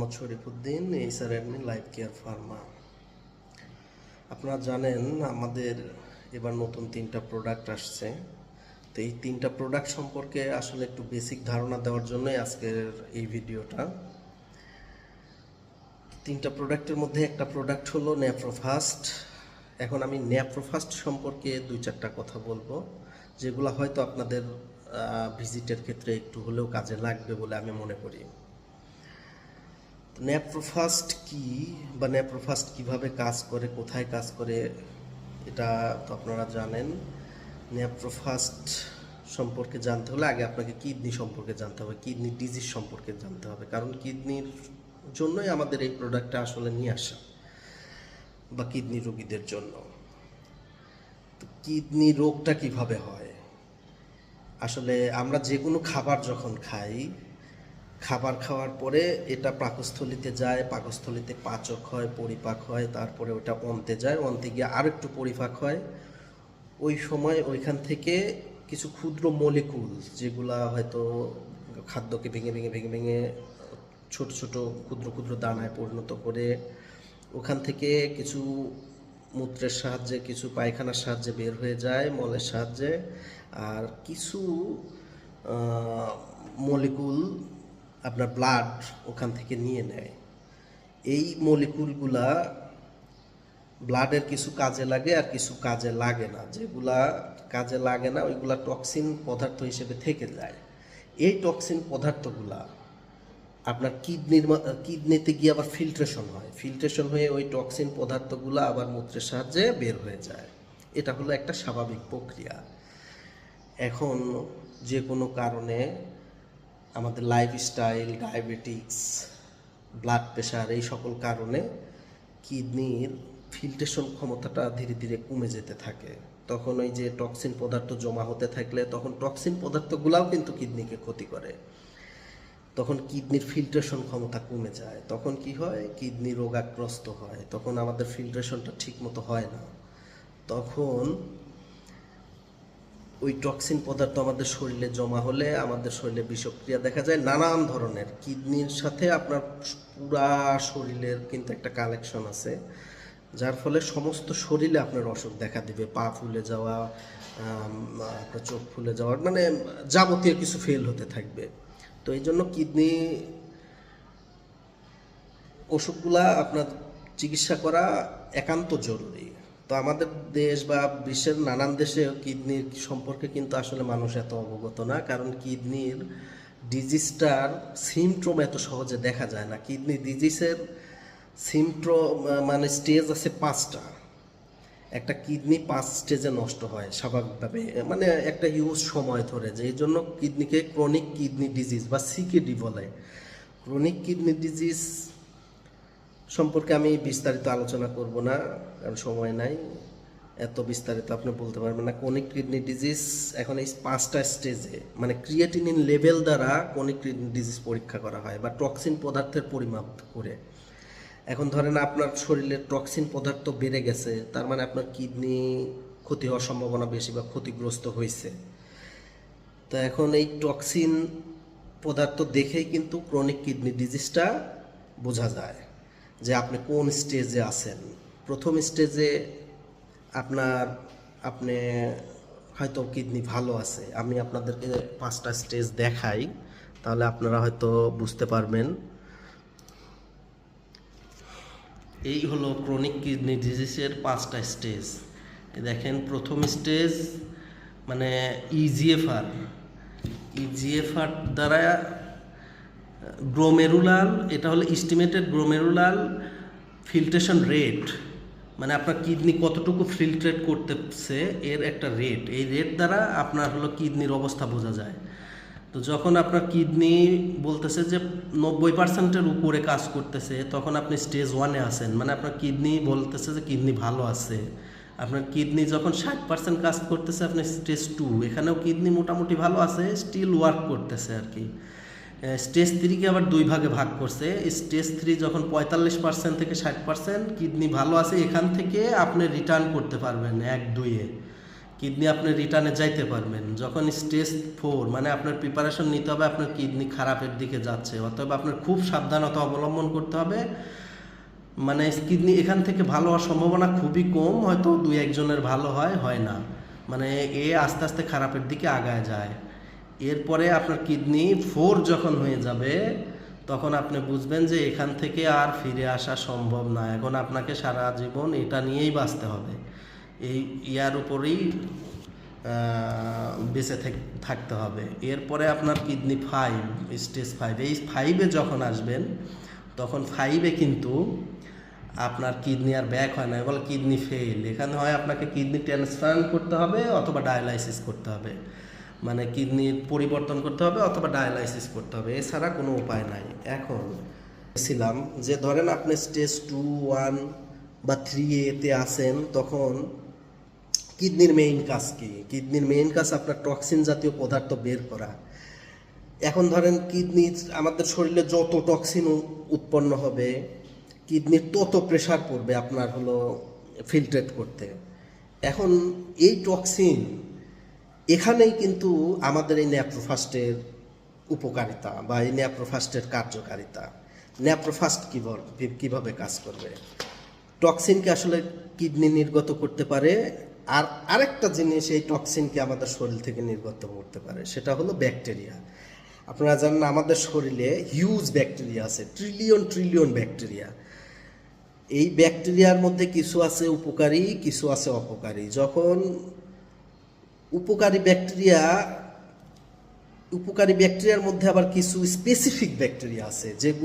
Mohammad Sharifuddin, HR admin, life care Pharma. আপনারা জানেন আমাদের এবার নতুন 3টা প্রোডাক্ট আসছে। তো এই 3টা প্রোডাক্ট সম্পর্কে আসলে একটু বেসিক ধারণা দেওয়ার জন্যই আজকের এই ভিডিওটা। 3টা প্রোডাক্টের মধ্যে একটা প্রোডাক্ট হলো ন্যাপ্রোফাস্ট। এখন আমি ন্যাপ্রোফাস্ট সম্পর্কে 2-4টা কথা বলবো, যেগুলো হয়তো আপনাদের ভিজিটের ক্ষেত্রে একটু হলেও কাজে লাগবে বলে আমি মনে করি। ন্যাপ্রোফাস্ট কি বা ন্যাপ্রোফাস্ট কিভাবে কাজ করে, কোথায় কাজ করে, এটা তো আপনারা জানেন। ন্যাপ্রোফাস্ট সম্পর্কে জানতে হলে আগে আপনাকে কিডনি সম্পর্কে জানতে হবে, কিডনি ডিজিজ সম্পর্কে জানতে হবে, কারণ কিডনির জন্যই আমাদের এই প্রোডাক্টটা আসলে নিয়ে আসা, বা কিডনি রোগীদের জন্য। তো কিডনি রোগটা কিভাবে হয়? আসলে আমরা যে কোনো খাবার যখন খাই, খাবার খাওয়ার পরে এটা পাকস্থলিতে যায়, পাকস্থলিতে পাচক হয়, পরিপাক হয়, তারপরে ওটা অন্তে যায়, অন্তে গিয়ে আরেকটু পরিপাক হয়। ওই সময় ওইখান থেকে কিছু ক্ষুদ্র মলিকুল, যেগুলা হয়তো খাদ্যকে ভেঙে ভেঙে ভেঙে ভেঙে ছোট ছোট ক্ষুদ্র ক্ষুদ্র দানায় পরিণত করে, ওখান থেকে কিছু মূত্রের সাহায্যে, কিছু পায়খানার সাহায্যে বের হয়ে যায়, মলের সাহায্যে, আর কিছু মলিকুল আপনার ব্লাড ওখান থেকে নিয়ে নেয়। এই মলিকুলগুলা ব্লাডের কিছু কাজে লাগে আর কিছু কাজে লাগে না। যেগুলা কাজে লাগে না ওইগুলা টক্সিন পদার্থ হিসেবে থেকে যায়। এই টক্সিন পদার্থগুলা আপনার কিডনিতে গিয়ে আবার ফিল্ট্রেশন হয়, ফিল্ট্রেশন হয়ে ওই টক্সিন পদার্থগুলো আবার মূত্রের সাহায্যে বের হয়ে যায়। এটা হলো একটা স্বাভাবিক প্রক্রিয়া। এখন যে কোনো কারণে আমাদের লাইফস্টাইল, ডায়াবেটিক্স, ব্লাড প্রেশার, এই সকল কারণে কিডনির ফিল্ট্রেশন ক্ষমতাটা ধীরে ধীরে কমে যেতে থাকে। তখন ওই যে টক্সিন পদার্থ জমা হতে থাকলে তখন টক্সিন পদার্থগুলাও কিন্তু কিডনিকে ক্ষতি করে। তখন কিডনির ফিল্ট্রেশন ক্ষমতা কমে যায়। তখন কি হয়? কিডনি রোগাগ্রস্ত হয়। তখন আমাদের ফিল্ট্রেশনটা ঠিক মতো হয় না। তখন ওই টক্সিন পদার্থ আমাদের শরীরে জমা হলে আমাদের শরীরে বিষক্রিয়া দেখা যায় নানান ধরনের। কিডনির সাথে আপনার পুরা শরীরের কিন্তু একটা কালেকশন আছে, যার ফলে সমস্ত শরীরে আপনার অসুখ দেখা দিবে। পা ফুলে যাওয়া, আপনার চোখ ফুলে যাওয়ার, মানে যাবতীয় কিছু ফেল হতে থাকবে। তো এই জন্য কিডনি অসুখগুলা আপনার চিকিৎসা করা একান্ত জরুরি। তো আমাদের দেশ বা বিশ্বের নানান দেশে কিডনির সম্পর্কে কিন্তু আসলে মানুষ এত অবগত না, কারণ কিডনির ডিজিজটার সিমট্রোম এত সহজে দেখা যায় না। কিডনি ডিজিজের সিমট্রোম মানে স্টেজ আছে 5টা। একটা কিডনি 5 স্টেজে নষ্ট হয় স্বাভাবিকভাবে, মানে একটা হিউজ সময় ধরে। যে এই জন্য কিডনিকে ক্রনিক কিডনি ডিজিজ বা সিকিডি বলে। ক্রনিক কিডনি ডিজিজ সম্পর্কে আমি বিস্তারিত আলোচনা করব না, কারণ সময় নাই, এত বিস্তারিত আপনি বলতে পারবেন না। ক্রনিক কিডনি ডিজিজ এখন এই 5টা স্টেজে, মানে ক্রিয়েটিনিন লেভেল দ্বারা ক্রনিক কিডনি ডিজিজ পরীক্ষা করা হয়, বা টক্সিন পদার্থের পরিমাপ করে। এখন ধরেন আপনার শরীরে টক্সিন পদার্থ বেড়ে গেছে, তার মানে আপনার কিডনি ক্ষতি হওয়ার সম্ভাবনা বেশি বা ক্ষতিগ্রস্ত হয়েছে। তো এখন এই টক্সিন পদার্থ দেখেই কিন্তু ক্রনিক কিডনি ডিজিজটা বোঝা যায় যে আপনি কোন স্টেজে আছেন। প্রথম স্টেজে আপনি হয়তো কিডনি ভালো আছে। আমি আপনাদেরকে 5টা স্টেজ দেখাই, তাহলে আপনারা হয়তো বুঝতে পারবেন। এই হলো ক্রনিক কিডনি ডিজিজের 5টা স্টেজ। দেখেন, প্রথম স্টেজ মানে ইজিএফআর দ্বারা গ্লোমেরুলার, এটা হলো এস্টিমেটেড গ্লোমেরুলার ফিল্ট্রেশন রেট, মানে আপনার কিডনি কতটুকু ফিল্ট্রেট করতেছে এর একটা রেট। এই রেট দ্বারা আপনার হলো কিডনির অবস্থা বোঝা যায়। তো যখন আপনার কিডনি বলতেছে যে 90%-এর উপরে কাজ করতেছে, তখন আপনি স্টেজ 1-এ আছেন, মানে আপনার কিডনি বলতেছে যে কিডনি ভালো আছে। আপনার কিডনি যখন 60% কাজ করতেছে, আপনি স্টেজ 2, এখানেও কিডনি মোটামুটি ভালো আছে, স্টিল ওয়ার্ক করতেছে আর কি। স্টেজ 3-কে আবার 2 ভাগে ভাগ করছে। স্টেজ 3 যখন 45% থেকে 60% কিডনি ভালো আছে, এখান থেকে আপনি রিটার্ন করতে পারবেন 1-2-এ। কিডনি আপনি রিটার্নে যাইতে পারবেন। যখন স্টেজ 4 মানে আপনার প্রিপারেশন নিতে হবে আপনার কিডনি খারাপের দিকে যাচ্ছে, অতএব আপনার খুব সাবধানতা অবলম্বন করতে হবে। মানে কিডনি এখান থেকে ভালো হওয়ার সম্ভাবনা খুবই কম, হয়তো 2-1 জনের ভালো হয় না, মানে আস্তে আস্তে খারাপের দিকে আগায় যায়। এরপরে আপনার কিডনি 4 যখন হয়ে যাবে তখন আপনি বুঝবেন যে এখান থেকে আর ফিরে আসা সম্ভব না, এখন আপনাকে সারা জীবন এটা নিয়েই বাঁচতে হবে, এই ইয়ার উপরেই বেঁচে থাকতে হবে। এরপরে আপনার কিডনি 5, স্টেজ 5, এই 5-এ যখন আসবেন তখন 5-এ কিন্তু আপনার কিডনি আর ব্যাক হয় না, বলে কিডনি ফেল। এখানে হয় আপনাকে কিডনি ট্রান্সপ্লান্ট করতে হবে অথবা ডায়ালাইসিস করতে হবে, মানে কিডনির পরিবর্তন করতে হবে অথবা ডায়ালাইসিস করতে হবে, এছাড়া কোনো উপায় নাই। এখন ছিলাম যে ধরেন আপনি স্টেজ 2, 1 বা 3-এতে আসেন, তখন কিডনির মেইন কাজ কি? কিডনির মেইন কাজ আপনার টক্সিন জাতীয় পদার্থ বের করা। এখন ধরেন কিডনি, আমাদের শরীরে যত টক্সিন উৎপন্ন হবে কিডনির তত প্রেশার পড়বে আপনার হলো ফিল্ট্রেট করতে। এখন এই টক্সিন এখানেই কিন্তু আমাদের এই ন্যাপ্রোফাস্টের উপকারিতা বা এই ন্যাপ্রোফাস্টের কার্যকারিতা। ন্যাপ্রোফাস্ট কীভাবে কাজ করবে? টক্সিনকে আসলে কিডনি নির্গত করতে পারে, আর আরেকটা জিনিস এই টক্সিনকে আমাদের শরীর থেকে নির্গত করতে পারে, সেটা হলো ব্যাকটেরিয়া। আপনারা জানেন আমাদের শরীরে হিউজ ব্যাকটেরিয়া আছে, ট্রিলিয়ন ব্যাকটেরিয়া। এই ব্যাকটেরিয়ার মধ্যে কিছু আছে উপকারী, কিছু আছে অপকারী। যখন উপকারী ব্যাকটেরিয়ার মধ্যে আবার কিছু স্পেসিফিক ব্যাকটেরিয়া আছে যেগুলো